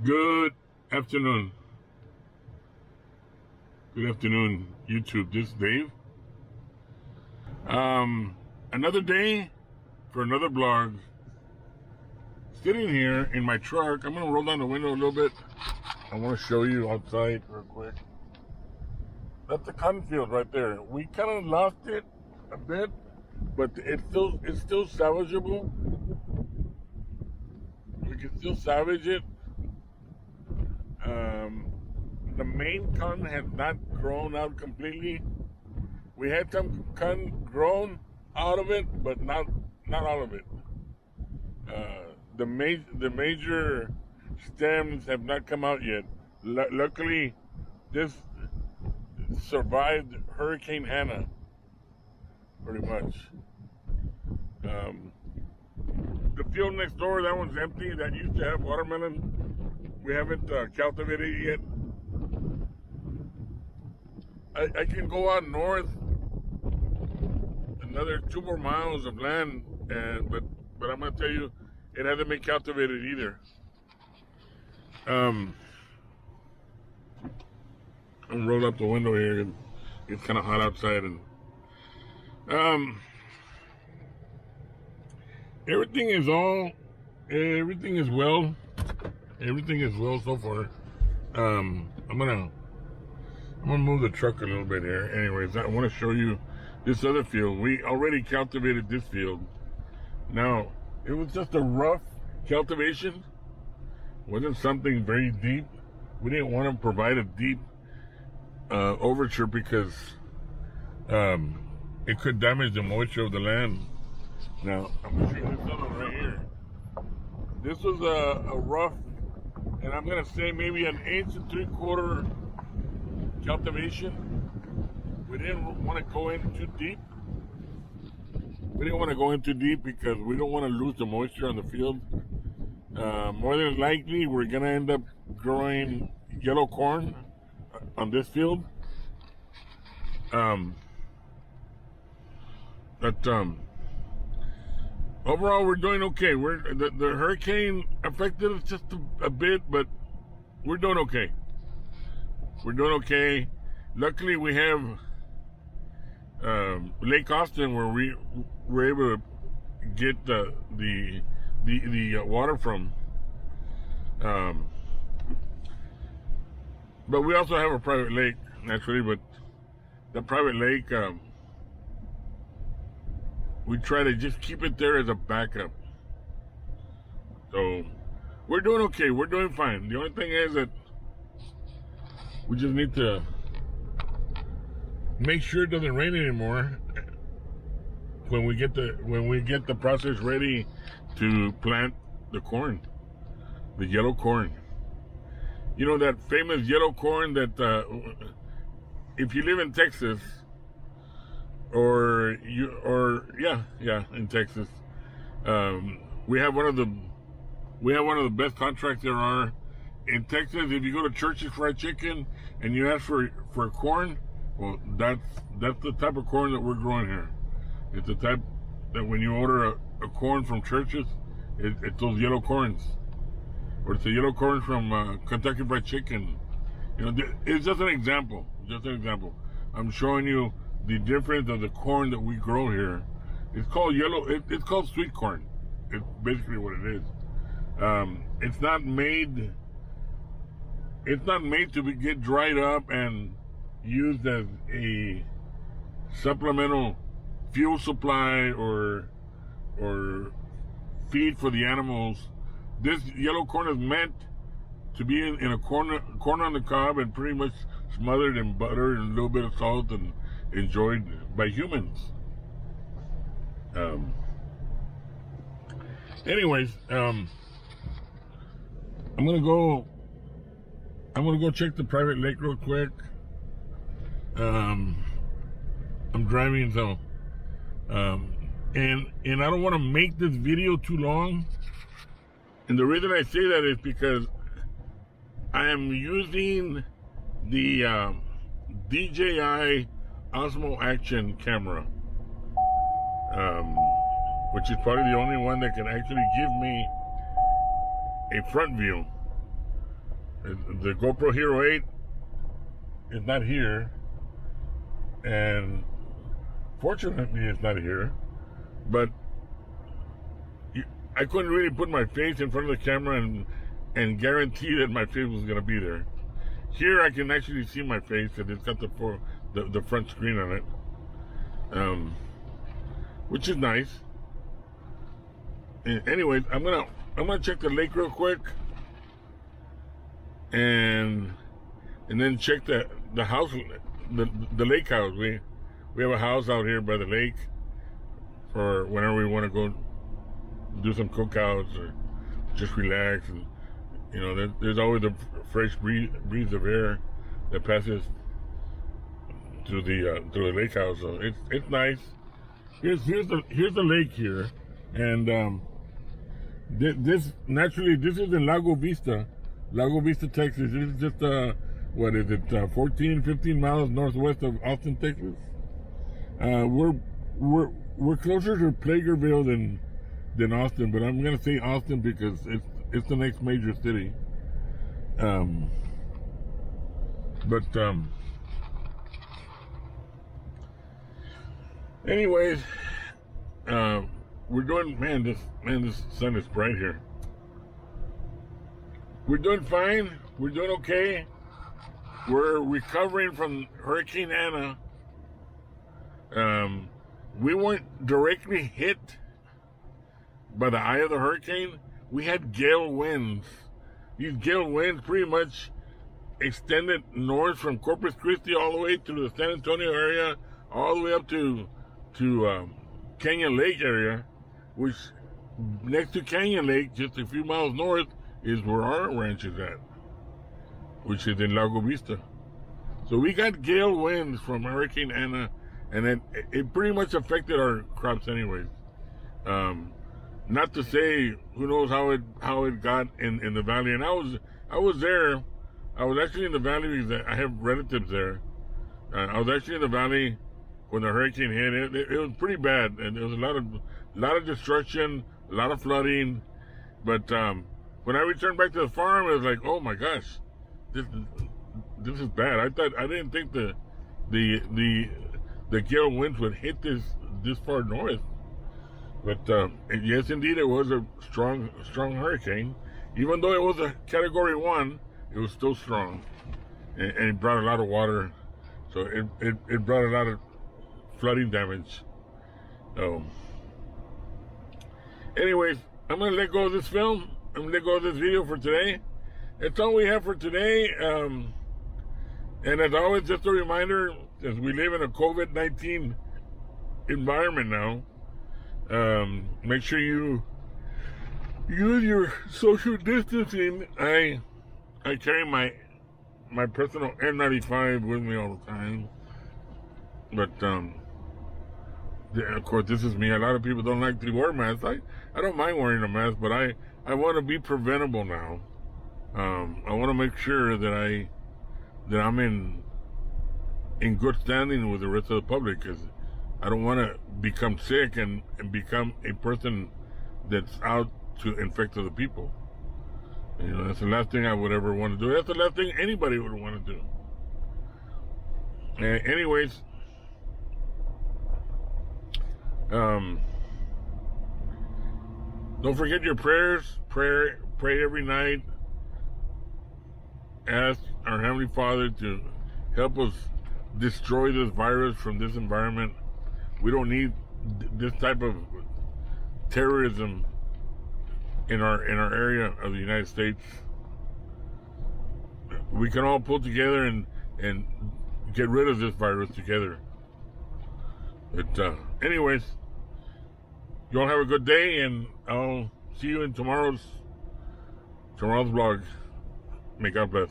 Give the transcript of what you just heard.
Good afternoon. Good afternoon, YouTube. This is Dave. Another day for another blog. Sitting here in my truck. I'm gonna roll down the window a little bit. I want to show you outside real quick. That's the cotton field right there. We kind of lost it a bit, but it's still salvageable. We can still salvage it. The main cotton has not grown out completely. We had some cotton grown out of it, but not all of it. The major stems have not come out yet. Luckily, this survived Hurricane Hannah, pretty much. The field next door, that one's empty. That used to have watermelon. We haven't cultivated it yet. I can go out north another 2 more miles of land, but I'm gonna tell you, it hasn't been cultivated either. I'm roll up the window here, and it's kind of hot outside, and everything is well. Everything is well so far. I'm gonna move the truck a little bit here. Anyways, I want to show you this other field. We already cultivated this field. Now, it was just a rough cultivation. Wasn't something very deep. We didn't want to provide a deep overture because it could damage the moisture of the land. Now, I'm going to show you this other one right here. This was a rough, and I'm going to say maybe 1 3/4 inch cultivation. We didn't want to go in too deep. We didn't want to go in too deep because we don't want to lose the moisture on the field. More than likely, we're going to end up growing yellow corn on this field. But overall, we're doing okay. The hurricane affected us just a bit, but we're doing okay. We're doing okay. Luckily, we have Lake Austin, where we were able to get the water from. But we also have a private lake, naturally. But the private lake, we try to just keep it there as a backup. So we're doing okay. We're doing fine. The only thing is that we just need to make sure it doesn't rain anymore when we get the process ready to plant the corn, the yellow corn. You know that famous yellow corn that if you live in Texas in Texas, we have one of the best contracts there are in Texas. If you go to Church's Fried Chicken and you ask for corn, well, that's the type of corn that we're growing here. It's the type that when you order a corn from Church's, it's those yellow corns, or it's a yellow corn from Kentucky Fried Chicken. You know, it's just an example. I'm showing you the difference of the corn that we grow here. It's called yellow. It's called sweet corn. It's basically what it is. It's not made to get dried up and used as a supplemental fuel supply or feed for the animals. This yellow corn is meant to be in a corn on the cob and pretty much smothered in butter and a little bit of salt and enjoyed by humans. Anyways, I'm gonna go check the private lake real quick. I'm driving, so and I don't want to make this video too long. And the reason I say that is because I am using the DJI Osmo Action camera, which is probably the only one that can actually give me a front view. The GoPro Hero 8 is not here, and fortunately it's not here, but I couldn't really put my face in front of the camera and guarantee that my face was going to be there. Here I can actually see my face, and it's got the front screen on it, which is nice. Anyways, I'm gonna check the lake real quick, and then check the house, the lake house. We have a house out here by the lake for whenever we want to go do some cookouts or just relax, and there's always a fresh breeze of air that passes through the lake house. So it's nice. Here's the lake here, and this is in Lago Vista, Texas. This is just 15 miles northwest of Austin, Texas. We're closer to Plagerville than Austin, but I'm gonna say Austin because it's the next major city. Anyways, we're doing, this sun is bright here. We're doing fine. We're doing okay. We're recovering from Hurricane Ana. We weren't directly hit by the eye of the hurricane. We had gale winds. These gale winds pretty much extended north from Corpus Christi all the way through the San Antonio area, all the way up to Canyon Lake area, which next to Canyon Lake, just a few miles north, is where our ranch is at, which is in Lago Vista. So we got gale winds from Hurricane Ana, and it pretty much affected our crops anyways. Not to say who knows how it got in the valley. And I was there. I was actually in the valley because I have relatives there. I was actually in the valley when the hurricane hit. It was pretty bad, and there was a lot of destruction, a lot of flooding. But when I returned back to the farm, it was like, oh my gosh, this is bad. I didn't think the gale winds would hit this far north. But yes, indeed, it was a strong hurricane. Even though it was a Category 1, it was still strong, and it brought a lot of water. So it brought a lot of flooding damage. Anyways, I'm gonna let go of this film. I'm gonna let go of this video for today. That's all we have for today. And as always, just a reminder, as we live in a COVID-19 environment now, make sure you use your social distancing. I carry my personal N95 with me all the time. But of course, this is me. A lot of people don't like to wear masks. I don't mind wearing a mask, but I want to be preventable now. I want to make sure that I'm in good standing with the rest of the public, because I don't want to become sick and become a person that's out to infect other people. That's the last thing I would ever want to do. That's the last thing anybody would want to do. Anyways, don't forget your prayers. Pray every night. Ask our Heavenly Father to help us destroy this virus from this environment. We don't need this type of terrorism in our area of the United States. We can all pull together and get rid of this virus together. But anyways, you all have a good day, and I'll see you in tomorrow's vlog. May God bless.